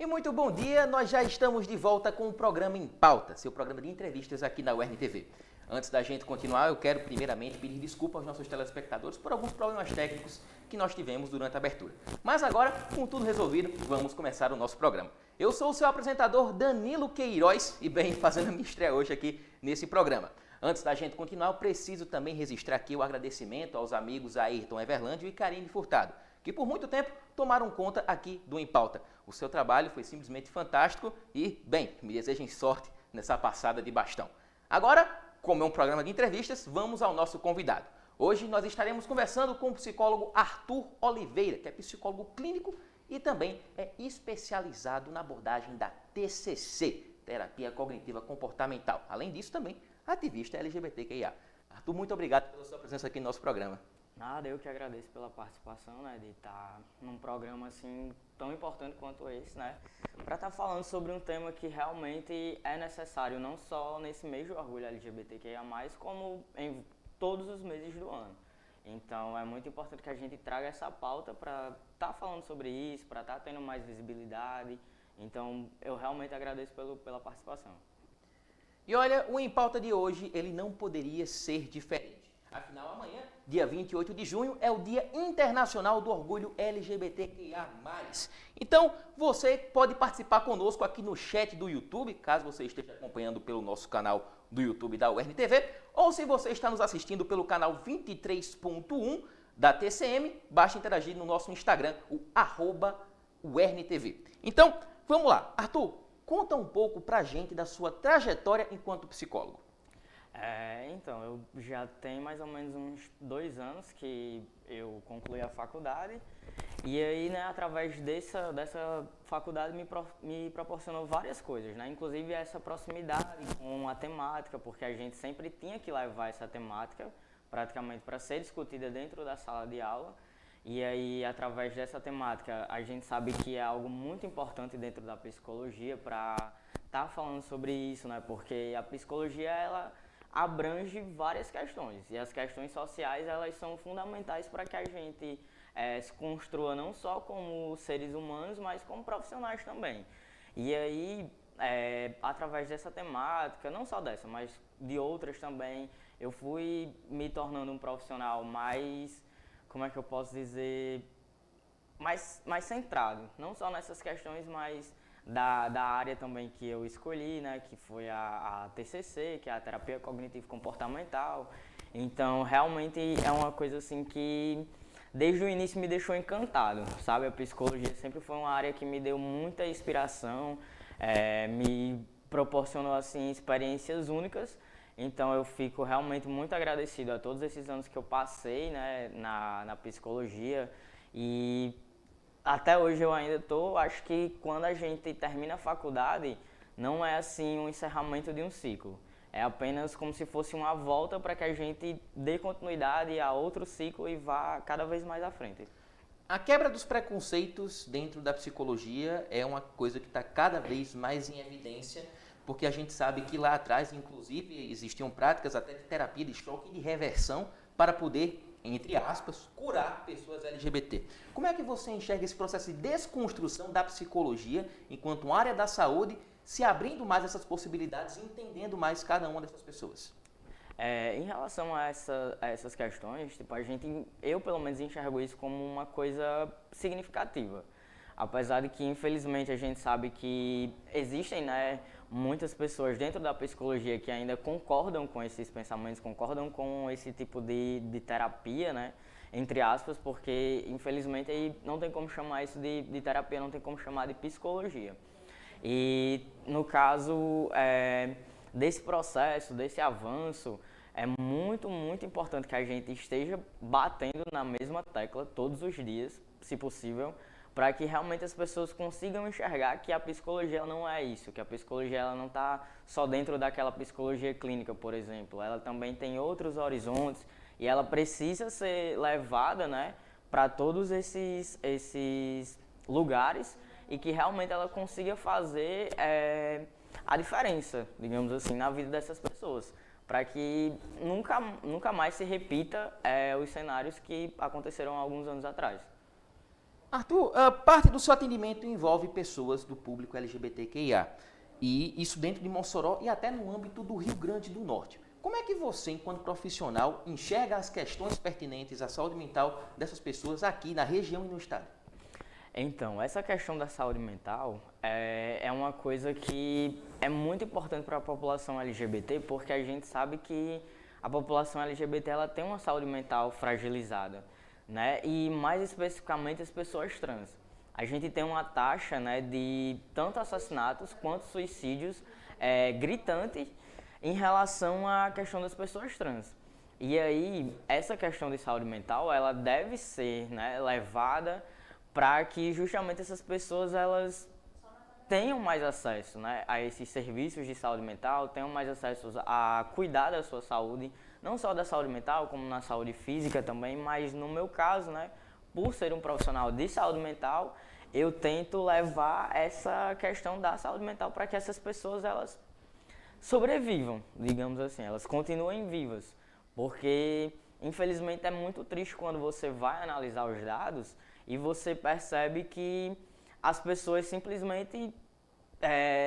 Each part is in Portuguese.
E muito bom dia, nós já estamos de volta com o programa Em Pauta, seu programa de entrevistas aqui na UERN TV. Antes da gente continuar, eu quero primeiramente pedir desculpa aos nossos telespectadores por alguns problemas técnicos que nós tivemos durante a abertura. Mas agora, com tudo resolvido, vamos começar o nosso programa. Eu sou o seu apresentador Danilo Queiroz e bem, fazendo a minha estreia hoje aqui nesse programa. Antes da gente continuar, eu preciso também registrar aqui o agradecimento aos amigos Ayrton Everlândio e Karine Furtado, que por muito tempo tomaram conta aqui do Em Pauta. O seu trabalho foi simplesmente fantástico e, bem, me desejem sorte nessa passada de bastão. Agora, como é um programa de entrevistas, vamos ao nosso convidado. Hoje nós estaremos conversando com o psicólogo Arthur Oliveira, que é psicólogo clínico e também é especializado na abordagem da TCC, Terapia Cognitiva Comportamental. Além disso, também ativista LGBTQIA. Arthur, muito obrigado pela sua presença aqui no nosso programa. Nada, eu que agradeço pela participação, né, de estar num programa assim tão importante quanto esse, né, para estar falando sobre um tema que realmente é necessário, não só nesse mês do orgulho LGBTQIA+, como em todos os meses do ano. Então é muito importante que a gente traga essa pauta para estar falando sobre isso, para estar tendo mais visibilidade. Então eu realmente agradeço pela participação. E olha, o Em Pauta de hoje, ele não poderia ser diferente. Afinal, amanhã, dia 28 de junho, é o Dia Internacional do Orgulho LGBTQIA+. Então, você pode participar conosco aqui no chat do YouTube, caso você esteja acompanhando pelo nosso canal do YouTube da UERN TV, ou se você está nos assistindo pelo canal 23.1 da TCM, basta interagir no nosso Instagram, o @UERNTV. Então, vamos lá. Arthur, conta um pouco pra gente da sua trajetória enquanto psicólogo. Então, eu já tenho mais ou menos uns 2 anos que eu concluí a faculdade e aí, né, através dessa faculdade me proporcionou várias coisas, né, inclusive essa proximidade com a temática, porque a gente sempre tinha que levar essa temática praticamente para ser discutida dentro da sala de aula. E aí, através dessa temática, a gente sabe que é algo muito importante dentro da psicologia para estar falando sobre isso, né? Porque a psicologia, ela abrange várias questões. E as questões sociais, elas são fundamentais para que a gente se construa não só como seres humanos, mas como profissionais também. E aí, através dessa temática, não só dessa, mas de outras também, eu fui me tornando um profissional mais, como é que eu posso dizer, mais centrado, não só nessas questões, mas da área também que eu escolhi, né, que foi a TCC, que é a Terapia Cognitivo Comportamental. Então, realmente é uma coisa assim que desde o início me deixou encantado, sabe? A psicologia sempre foi uma área que me deu muita inspiração, me proporcionou assim experiências únicas. Então eu fico realmente muito agradecido a todos esses anos que eu passei, né, na psicologia e até hoje eu ainda acho que quando a gente termina a faculdade não é assim um encerramento de um ciclo, é apenas como se fosse uma volta para que a gente dê continuidade a outro ciclo e vá cada vez mais à frente. A quebra dos preconceitos dentro da psicologia é uma coisa que está cada vez mais em evidência, porque a gente sabe que lá atrás, inclusive, existiam práticas até de terapia de choque e de reversão para poder, entre aspas, curar pessoas LGBT. Como é que você enxerga esse processo de desconstrução da psicologia enquanto uma área da saúde, se abrindo mais essas possibilidades e entendendo mais cada uma dessas pessoas? Em relação a essas questões, tipo, eu pelo menos enxergo isso como uma coisa significativa. Apesar de que, infelizmente, a gente sabe que existem, né, muitas pessoas dentro da psicologia que ainda concordam com esses pensamentos, concordam com esse tipo de terapia, né, entre aspas, porque, infelizmente, aí não tem como chamar isso de terapia, não tem como chamar de psicologia. E, no caso desse processo, desse avanço, é muito, muito importante que a gente esteja batendo na mesma tecla todos os dias, se possível, para que realmente as pessoas consigam enxergar que a psicologia não é isso, que a psicologia ela não está só dentro daquela psicologia clínica, por exemplo, ela também tem outros horizontes e ela precisa ser levada, né, para todos esses lugares e que realmente ela consiga fazer a diferença, digamos assim, na vida dessas pessoas, para que nunca mais se repita os cenários que aconteceram há alguns anos atrás. Arthur, parte do seu atendimento envolve pessoas do público LGBTQIA. E isso dentro de Mossoró e até no âmbito do Rio Grande do Norte. Como é que você, enquanto profissional, enxerga as questões pertinentes à saúde mental dessas pessoas aqui na região e no estado? Então, essa questão da saúde mental é uma coisa que é muito importante para a população LGBT, porque a gente sabe que a população LGBT ela tem uma saúde mental fragilizada, né? E mais especificamente as pessoas trans. A gente tem uma taxa, né, de tanto assassinatos quanto suicídios gritantes em relação à questão das pessoas trans. E aí, essa questão de saúde mental, ela deve ser, né, levada para que justamente essas pessoas elas tenham mais acesso, né, a esses serviços de saúde mental, tenham mais acesso a cuidar da sua saúde, não só da saúde mental, como na saúde física também, mas no meu caso, né, por ser um profissional de saúde mental, eu tento levar essa questão da saúde mental para que essas pessoas elas sobrevivam, digamos assim, elas continuem vivas, porque infelizmente é muito triste quando você vai analisar os dados e você percebe que as pessoas simplesmente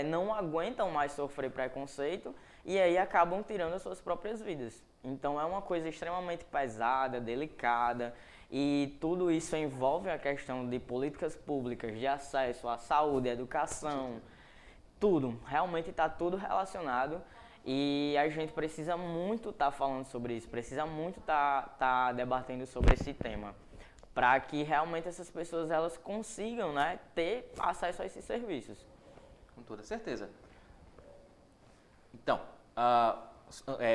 não aguentam mais sofrer preconceito e aí acabam tirando as suas próprias vidas. Então é uma coisa extremamente pesada, delicada e tudo isso envolve a questão de políticas públicas, de acesso à saúde, à educação, tudo, realmente está tudo relacionado e a gente precisa muito estar falando sobre isso, precisa muito estar debatendo sobre esse tema, para que realmente essas pessoas elas consigam, né, ter acesso a esses serviços. Com toda certeza. Então,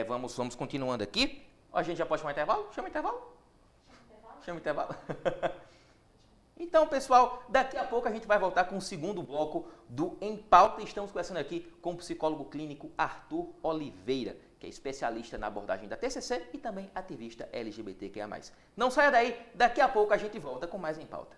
vamos continuando aqui. A gente já pode chamar intervalo? Chama intervalo? Chama intervalo? Então, pessoal, daqui a pouco a gente vai voltar com o segundo bloco do Em Pauta. Estamos conversando aqui com o psicólogo clínico Arthur Oliveira, que é especialista na abordagem da TCC e também ativista LGBTQIA+. Não saia daí, daqui a pouco a gente volta com mais Em Pauta.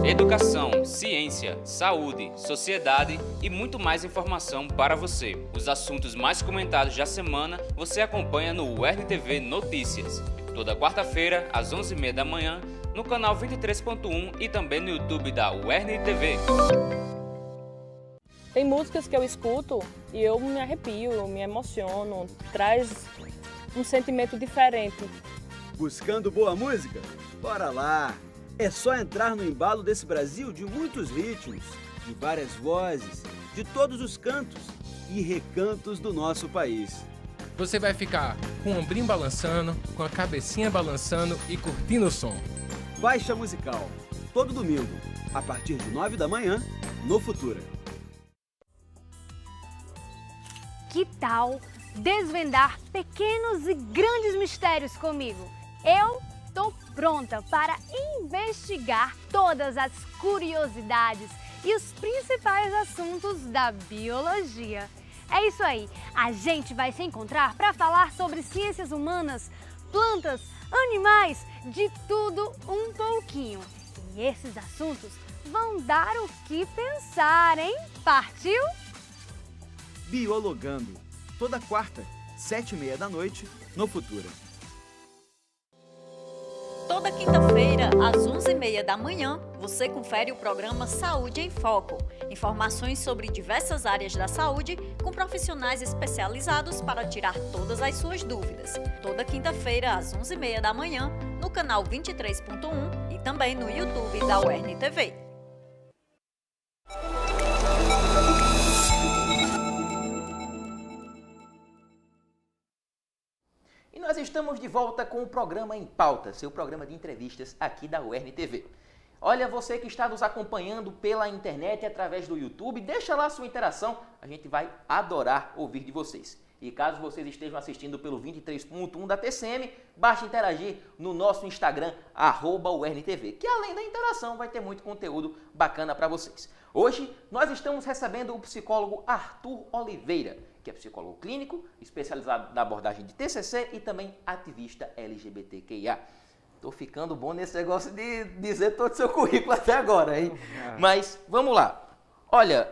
Educação, ciência, saúde, sociedade e muito mais informação para você. Os assuntos mais comentados da semana você acompanha no UERN-TV Notícias. Toda quarta-feira, às 11h30 da manhã, no canal 23.1 e também no YouTube da UERN-TV. Tem músicas que eu escuto e eu me arrepio, eu me emociono, traz um sentimento diferente. Buscando boa música? Bora lá! É só entrar no embalo desse Brasil de muitos ritmos, de várias vozes, de todos os cantos e recantos do nosso país. Você vai ficar com o ombrinho balançando, com a cabecinha balançando e curtindo o som. Faixa Musical, todo domingo, a partir de 9 da manhã, no Futura. Que tal desvendar pequenos e grandes mistérios comigo? Eu estou pronta para investigar todas as curiosidades e os principais assuntos da biologia. É isso aí, a gente vai se encontrar para falar sobre ciências humanas, plantas, animais, de tudo um pouquinho. E esses assuntos vão dar o que pensar, hein? Partiu? Biologando, toda quarta, 7h30 da noite, no Futura. Toda quinta-feira, às 11h30 da manhã, você confere o programa Saúde em Foco. Informações sobre diversas áreas da saúde com profissionais especializados para tirar todas as suas dúvidas. Toda quinta-feira, às 11h30 da manhã, no canal 23.1 e também no YouTube da UERN-TV. E nós estamos de volta com o programa Em Pauta, seu programa de entrevistas aqui da UERN-TV. Olha, você que está nos acompanhando pela internet através do YouTube, deixa lá sua interação, a gente vai adorar ouvir de vocês. E caso vocês estejam assistindo pelo 23.1 da TCM, basta interagir no nosso Instagram, @UERN-TV, que além da interação vai ter muito conteúdo bacana para vocês. Hoje nós estamos recebendo o psicólogo Arthur Oliveira, que é psicólogo clínico, especializado na abordagem de TCC e também ativista LGBTQIA. Tô ficando bom nesse negócio de dizer todo o seu currículo até agora, hein? Mas vamos lá. Olha,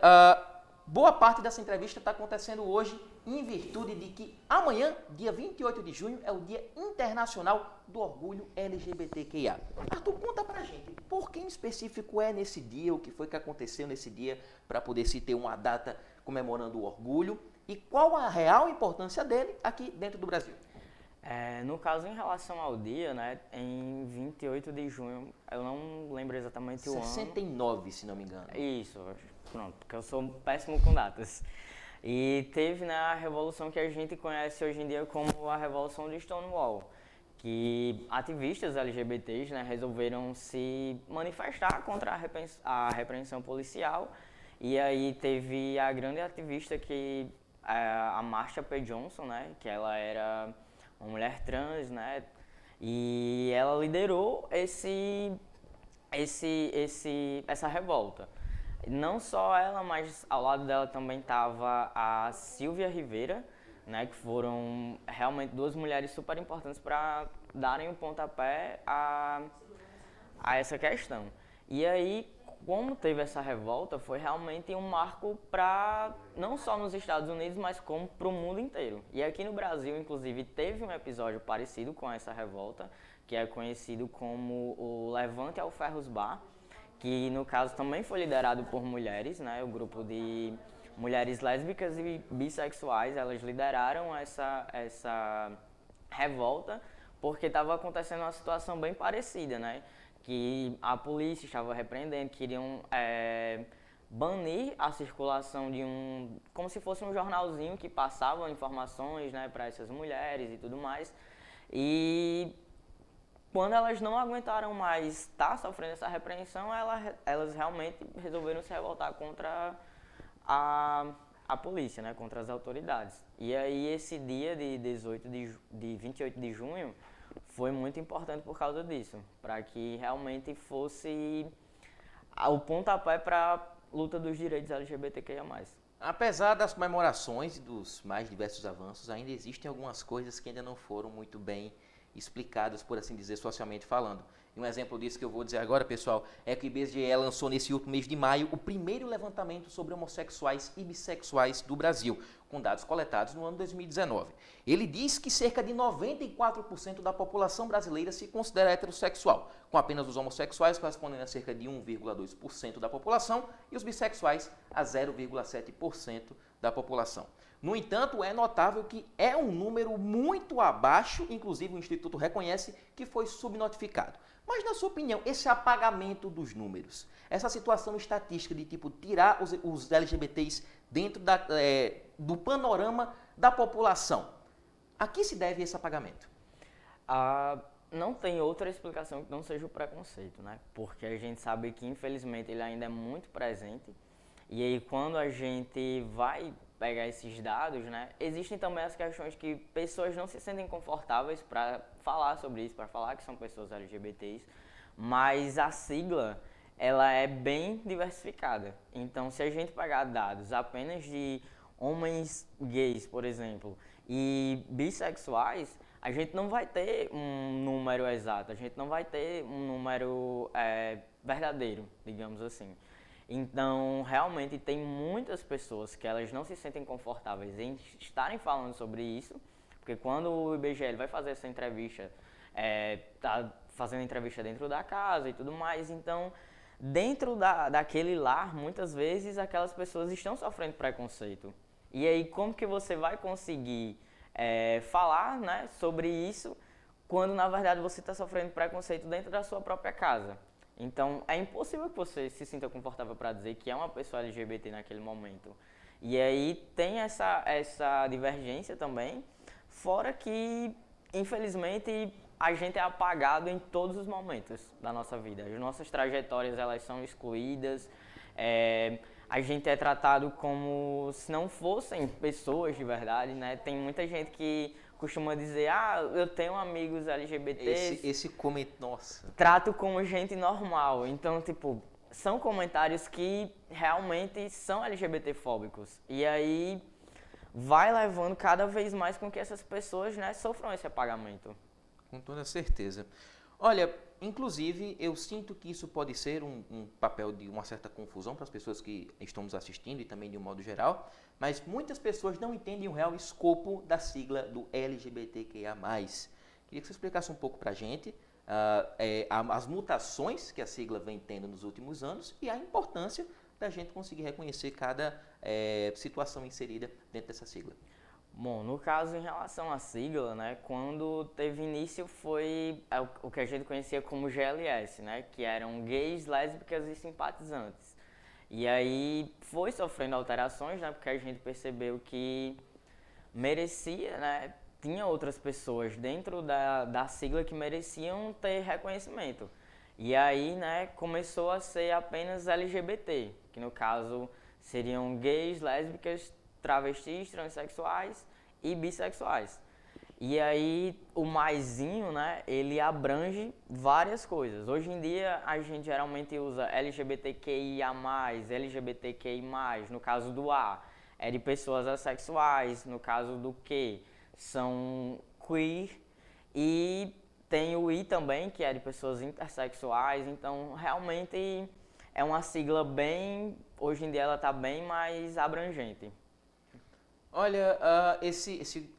boa parte dessa entrevista está acontecendo hoje em virtude de que amanhã, dia 28 de junho, é o Dia Internacional do Orgulho LGBTQIA. Arthur, conta pra gente, por que em específico é nesse dia, o que foi que aconteceu nesse dia para poder se ter uma data comemorando o orgulho e qual a real importância dele aqui dentro do Brasil? No caso, em relação ao dia, né, em 28 de junho, eu não lembro exatamente o ano. 69, se não me engano. Isso, pronto, porque eu sou péssimo com datas. E teve, né, a revolução que a gente conhece hoje em dia como a Revolução de Stonewall, que ativistas LGBTs, né, resolveram se manifestar contra a repreensão policial. E aí teve a grande ativista que a Marsha P. Johnson, né, que ela era uma mulher trans, né, e ela liderou essa revolta. Não só ela, mas ao lado dela também estava a Silvia Rivera, né, que foram realmente duas mulheres super importantes para darem um pontapé a essa questão. E aí, como teve essa revolta, foi realmente um marco para, não só nos Estados Unidos, mas como para o mundo inteiro. E aqui no Brasil, inclusive, teve um episódio parecido com essa revolta, que é conhecido como o Levante ao Ferros Bar, que no caso também foi liderado por mulheres, né? O grupo de mulheres lésbicas e bissexuais, elas lideraram essa revolta porque estava acontecendo uma situação bem parecida, né? Que a polícia estava repreendendo, queriam banir a circulação de como se fosse um jornalzinho que passava informações, né, para essas mulheres e tudo mais. E quando elas não aguentaram mais estar sofrendo essa repreensão, elas realmente resolveram se revoltar contra a polícia, né, contra as autoridades. E aí esse dia de 28 de junho foi muito importante por causa disso, para que realmente fosse o pontapé para a luta dos direitos LGBTQIA+. Apesar das comemorações e dos mais diversos avanços, ainda existem algumas coisas que ainda não foram muito bem explicadas, por assim dizer, socialmente falando. E um exemplo disso que eu vou dizer agora, pessoal, é que o IBGE lançou nesse último mês de maio o primeiro levantamento sobre homossexuais e bissexuais do Brasil, com dados coletados no ano 2019. Ele diz que cerca de 94% da população brasileira se considera heterossexual, com apenas os homossexuais correspondendo a cerca de 1,2% da população e os bissexuais a 0,7% da população. No entanto, é notável que é um número muito abaixo, inclusive o Instituto reconhece que foi subnotificado. Mas, na sua opinião, esse apagamento dos números, essa situação estatística de tipo tirar os LGBTs dentro do panorama da população, a que se deve esse apagamento? Não tem outra explicação que não seja o preconceito, né? Porque a gente sabe que, infelizmente, ele ainda é muito presente. E aí, quando a gente vai pegar esses dados, né, existem também as questões que pessoas não se sentem confortáveis para falar sobre isso, para falar que são pessoas LGBTs, mas a sigla, ela é bem diversificada. Então, se a gente pegar dados apenas de homens gays, por exemplo, e bissexuais, a gente não vai ter um número exato, a gente não vai ter um número verdadeiro, digamos assim. Então, realmente, tem muitas pessoas que elas não se sentem confortáveis em estarem falando sobre isso, porque quando o IBGE vai fazer essa entrevista, tá fazendo entrevista dentro da casa e tudo mais, então, dentro daquele lar, muitas vezes, aquelas pessoas estão sofrendo preconceito. E aí, como que você vai conseguir falar, né, sobre isso, quando, na verdade, você está sofrendo preconceito dentro da sua própria casa? Então, é impossível que você se sinta confortável para dizer que é uma pessoa LGBT naquele momento. E aí tem essa divergência também, fora que, infelizmente, a gente é apagado em todos os momentos da nossa vida. As nossas trajetórias, elas são excluídas, a gente é tratado como se não fossem pessoas de verdade, né? Tem muita gente que costuma dizer, eu tenho amigos LGBTs. Nossa. Trato como gente normal. Então, tipo, são comentários que realmente são LGBT-fóbicos. E aí vai levando cada vez mais com que essas pessoas, né, sofram esse apagamento. Com toda certeza. Olha, inclusive, eu sinto que isso pode ser um papel de uma certa confusão para as pessoas que estão nos assistindo e também de um modo geral, mas muitas pessoas não entendem o real escopo da sigla do LGBTQIA+. Queria que você explicasse um pouco para a gente as mutações que a sigla vem tendo nos últimos anos e a importância da gente conseguir reconhecer cada situação inserida dentro dessa sigla. Bom, no caso, em relação à sigla, né, quando teve início foi o que a gente conhecia como GLS, né, que eram gays, lésbicas e simpatizantes. E aí foi sofrendo alterações, né, porque a gente percebeu que merecia, né, tinha outras pessoas dentro da sigla que mereciam ter reconhecimento. E aí, né, começou a ser apenas LGBT, que no caso seriam gays, lésbicas, travestis, transexuais e bissexuais. E aí o maisinho, né, ele abrange várias coisas. Hoje em dia a gente geralmente usa LGBTQIA+, LGBTQI+, no caso do A, é de pessoas assexuais, no caso do Q, são queer, e tem o I também, que é de pessoas intersexuais, então realmente é uma sigla bem, hoje em dia ela está bem mais abrangente. Olha,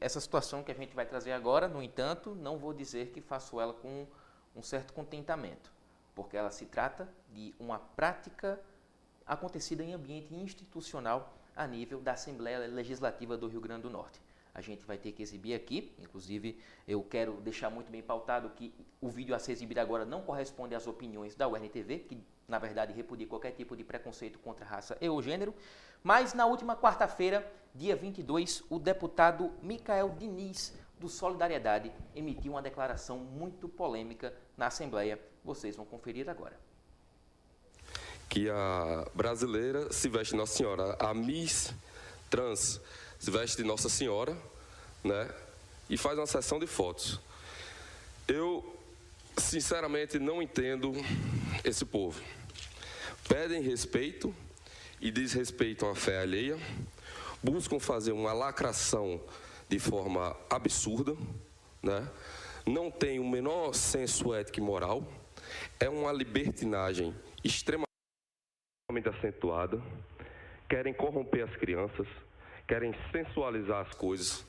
essa situação que a gente vai trazer agora, no entanto, não vou dizer que faço ela com um certo contentamento, porque ela se trata de uma prática acontecida em ambiente institucional a nível da Assembleia Legislativa do Rio Grande do Norte. A gente vai ter que exibir aqui, inclusive eu quero deixar muito bem pautado que o vídeo a ser exibido agora não corresponde às opiniões da URNTV, que na verdade repudia qualquer tipo de preconceito contra a raça e o gênero, mas na última quarta-feira, dia 22, o deputado Micael Diniz, do Solidariedade, emitiu uma declaração muito polêmica na Assembleia. Vocês vão conferir agora. Que a brasileira se veste de Nossa Senhora, a Miss Trans se veste de Nossa Senhora, né? E faz uma sessão de fotos. Eu, sinceramente, não entendo esse povo. Pedem respeito e desrespeitam a fé alheia, buscam fazer uma lacração de forma absurda, né? Não tem o menor senso ético e moral, é uma libertinagem extremamente acentuada, querem corromper as crianças, querem sensualizar as coisas,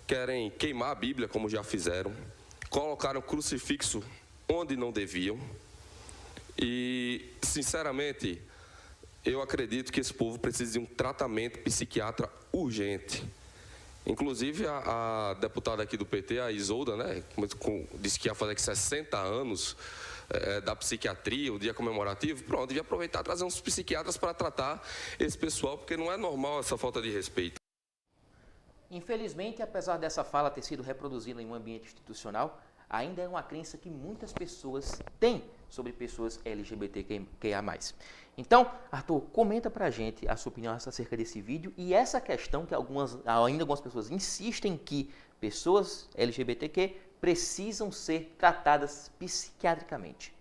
querem queimar a Bíblia, como já fizeram, colocaram crucifixo onde não deviam. E, sinceramente, eu acredito que esse povo precisa de um tratamento psiquiatra urgente. Inclusive, a deputada aqui do PT, a Isolda, né, disse que ia fazer aqui 60 anos da psiquiatria, o dia comemorativo. Pronto, devia aproveitar e trazer uns psiquiatras para tratar esse pessoal, porque não é normal essa falta de respeito. Infelizmente, apesar dessa fala ter sido reproduzida em um ambiente institucional, ainda é uma crença que muitas pessoas têm sobre pessoas LGBTQIA+. Então, Arthur, comenta pra gente a sua opinião acerca desse vídeo e essa questão que ainda algumas pessoas insistem que pessoas LGBTQ precisam ser tratadas psiquiatricamente.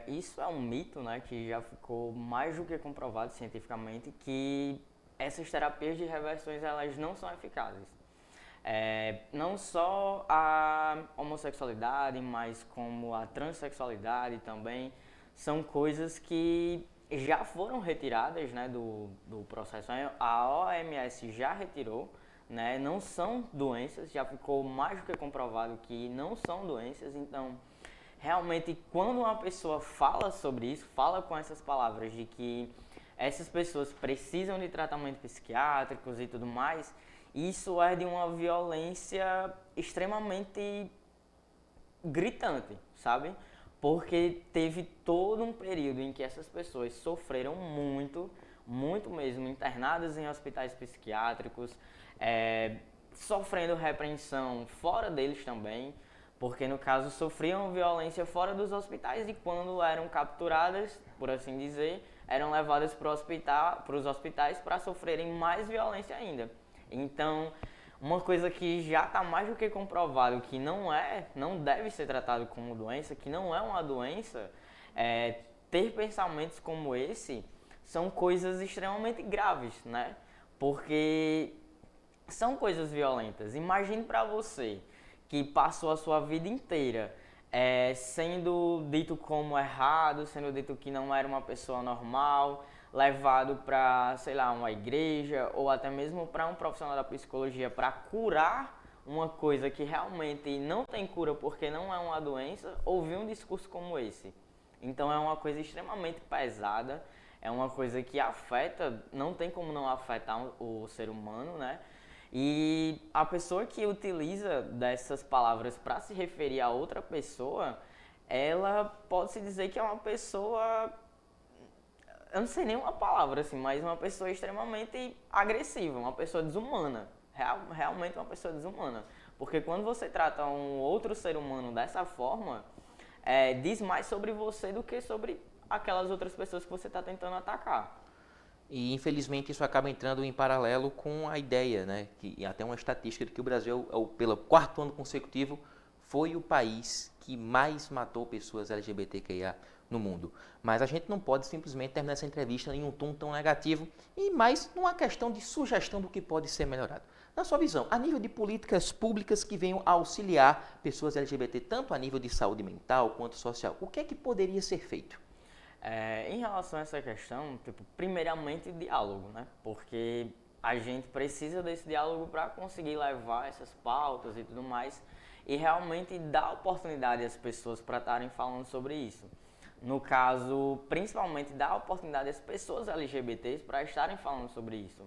Isso é um mito, né, que já ficou mais do que comprovado cientificamente, que essas terapias de reversões elas não são eficazes. Não só a homossexualidade, mas como a transexualidade também, são coisas que já foram retiradas, né, do processo. A OMS já retirou, né, não são doenças, já ficou mais do que comprovado que não são doenças. Então, realmente, quando uma pessoa fala sobre isso, fala com essas palavras de que essas pessoas precisam de tratamentos psiquiátricos e tudo mais, isso é de uma violência extremamente gritante, sabe? Porque teve todo um período em que essas pessoas sofreram muito, muito mesmo, internadas em hospitais psiquiátricos, sofrendo repreensão fora deles também, porque no caso sofriam violência fora dos hospitais e quando eram capturadas, por assim dizer, eram levadas para os hospitais para sofrerem mais violência ainda. Então, uma coisa que já está mais do que comprovado que não deve ser tratado como doença, que não é uma doença, ter pensamentos como esse são coisas extremamente graves, né? Porque são coisas violentas. Imagine para você que passou a sua vida inteira sendo dito como errado, sendo dito que não era uma pessoa normal, levado para, sei lá, uma igreja ou até mesmo para um profissional da psicologia para curar uma coisa que realmente não tem cura porque não é uma doença, ouvir um discurso como esse. Então é uma coisa extremamente pesada, é uma coisa que afeta, não tem como não afetar o ser humano, né? E a pessoa que utiliza dessas palavras para se referir a outra pessoa, ela pode-se dizer que é uma pessoa, eu não sei nem uma palavra assim, mas uma pessoa extremamente agressiva, uma pessoa desumana, realmente uma pessoa desumana. Porque quando você trata um outro ser humano dessa forma, diz mais sobre você do que sobre aquelas outras pessoas que você está tentando atacar. E infelizmente isso acaba entrando em paralelo com a ideia, né, que até uma estatística de que o Brasil, pelo 4º ano consecutivo, foi o país que mais matou pessoas LGBTQIA no mundo. Mas a gente não pode simplesmente terminar essa entrevista em um tom tão negativo e mais numa questão de sugestão do que pode ser melhorado. Na sua visão, a nível de políticas públicas que venham a auxiliar pessoas LGBT, tanto a nível de saúde mental quanto social, o que é que poderia ser feito? Em relação a essa questão, primeiramente diálogo, né? Porque a gente precisa desse diálogo para conseguir levar essas pautas e tudo mais e realmente dar oportunidade às pessoas para estarem falando sobre isso. No caso, principalmente dar oportunidade às pessoas LGBTs para estarem falando sobre isso.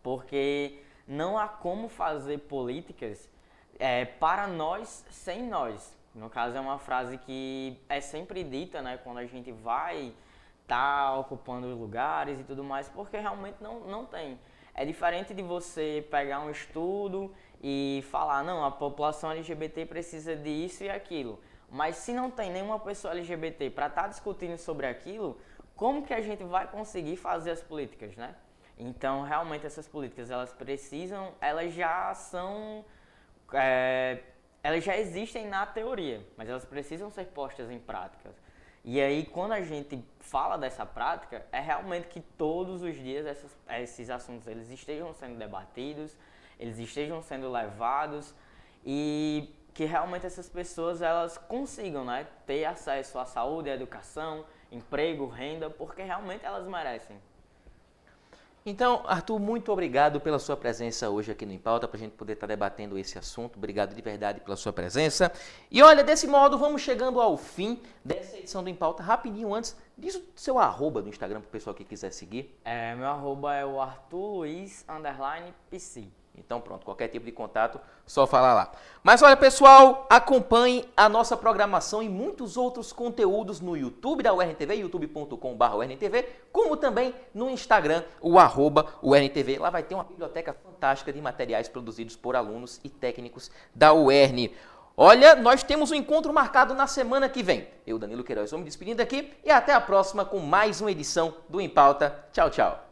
Porque não há como fazer políticas para nós sem nós. No caso, é uma frase que é sempre dita, né, quando a gente vai estar ocupando lugares e tudo mais, porque realmente não tem. É diferente de você pegar um estudo e falar, não, a população LGBT precisa disso e aquilo. Mas se não tem nenhuma pessoa LGBT para estar discutindo sobre aquilo, como que a gente vai conseguir fazer as políticas, né? Então, realmente, essas políticas, elas já são... elas já existem na teoria, mas elas precisam ser postas em práticas. E aí, quando a gente fala dessa prática, é realmente que todos os dias esses assuntos eles estejam sendo debatidos, eles estejam sendo levados e que realmente essas pessoas elas consigam, né, ter acesso à saúde, à educação, emprego, renda, porque realmente elas merecem. Então, Arthur, muito obrigado pela sua presença hoje aqui no Em Pauta, para a gente poder estar debatendo esse assunto. Obrigado de verdade pela sua presença. E olha, desse modo, vamos chegando ao fim dessa edição do Em Pauta. Rapidinho antes, diz o seu arroba do Instagram para o pessoal que quiser seguir. Meu arroba é o ArthurLuiz_PC. Então pronto, qualquer tipo de contato, só falar lá. Mas olha pessoal, acompanhe a nossa programação e muitos outros conteúdos no YouTube da URNTV, youtube.com/URNTV, como também no Instagram, o @URNTV. Lá vai ter uma biblioteca fantástica de materiais produzidos por alunos e técnicos da UERN. Olha, nós temos um encontro marcado na semana que vem. Eu, Danilo Queiroz, vou me despedindo aqui e até a próxima com mais uma edição do Em Pauta. Tchau, tchau.